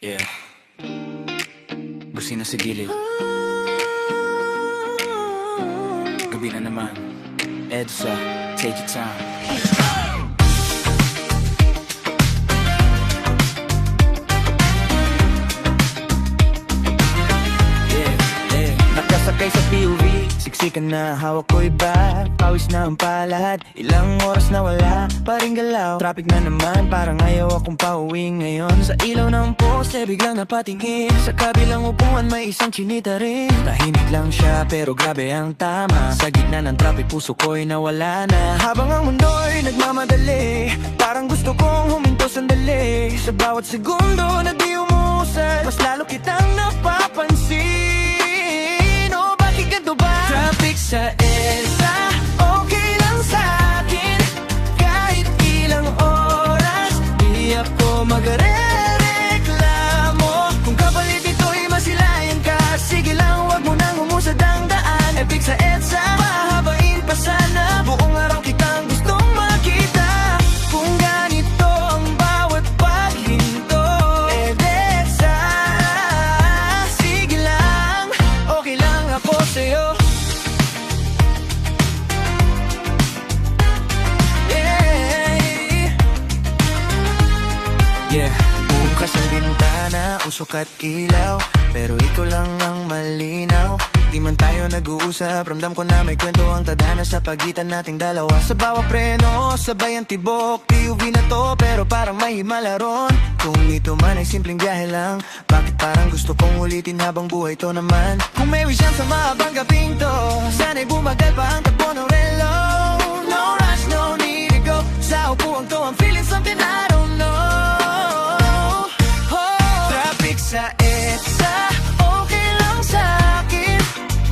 Yeah. Busina sa gilid. Gabi na naman. EDSA, take your time. Nakasakay sa POV, siksikan na hawak ko iba. Pawis na ang palad, ilang oras na wala pa ring galaw. Traffic na naman, parang ayaw akong pauwi ngayon. Sa ilaw ng poste, biglang napatingin. Sa kabilang upuan, may isang chinita rin. Tahimik lang siya, pero grabe ang tama. Sa gitna ng traffic, puso ko'y nawala na. Habang ang mundo'y nagmamadali, parang gusto kong huminto sandali. Sa bawat segundo na di umusad, mas lalo kitang napapansin. Traffic sa EDSA, okay lang sa'kin. Kahit ilang oras, di ako magre-reklamo. Kung kapalit ito'y masilayan ka, sige lang, wag mo nang humusad ang daan. Epic sa EDSA, mahabain pa sana. Buong araw kitang gustong makita. Kung ganito ang bawat paghinto, EDSA, sige lang, okay lang ako sa'yo. Yeah, bukas ang bintana, usok at ilaw, pero ikaw lang ang malinaw. Di man tayo nag-uusap, ramdam ko na may kwento ang tadhana sa pagitan nating dalawa. Sa bawat preno, sabay ang tibok, POV na to, pero parang may himala ron. Kung ito man ay simpleng biyahe lang, bakit parang gusto kong ulitin habang buhay to naman? Kung may wish yan sa mahabang gabing to, sana'y bumagal pa ang takbo ng relo. No rush, no need to go, sa upuan to I'm feeling something I don't know. Sa EDSA, okay lang sa'kin.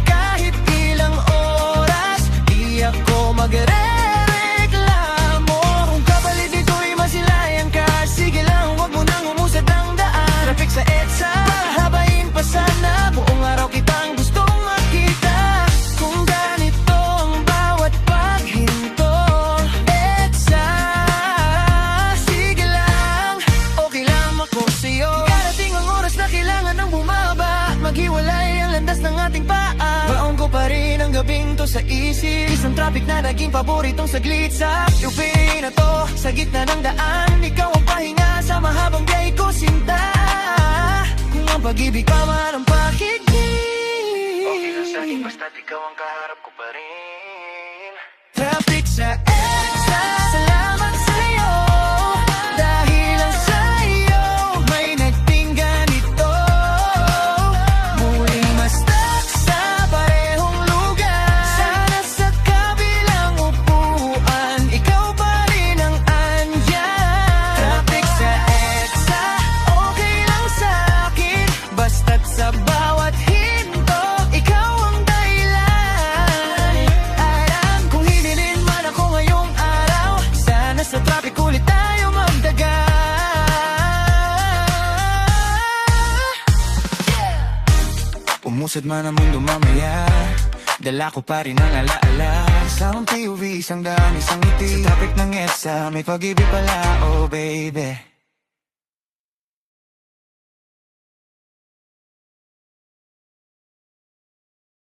Kahit ilang oras, di ako magre-reklamo. Kung kapalit ito'y masilayan ka, sige lang, wag mo nang humusad ang daan. Traffic sa EDSA, habain pa sana. Buong araw kitang gustong makita. Kung ganito ang bawat paghinto, EDSA, sige lang, okay lang ako sa'yo. Na kailangan ng bumaba, maghiwalay ang landas ng ating paa. Baon ko pa rin ang gabing to sa isip. Isang traffic na naging paboritong saglit sa UP na to. Sa gitna ng daan, ikaw ang pahinga sa mahabang biyahe ko, sinta. Kung ang pag-ibig pa man ang pakiging, okay lang sa'kin basta't ikaw ang kaharap ko pa rin. Traffic sa EDSA, salamat sa'yo. Dahil lang sa'yo may nagtinggan ito. Muling ma-stuck sa parehong lugar. Sana sa kabilang upuan, ikaw pa rin ang andyan. Traffic sa EDSA, okay lang sa'kin. Basta't sa bawat hinto, ikaw ang dahilan. Alam kung hinilin man ako ngayong araw, sana sa traffic ulit tayo magdaga. Umusad man ang mundo mamaya, dala ko pa rin ang alaala. Sa POV, isang daan, isang ngiti. Sa traffic ng EDSA, may pag-ibig pala, oh baby.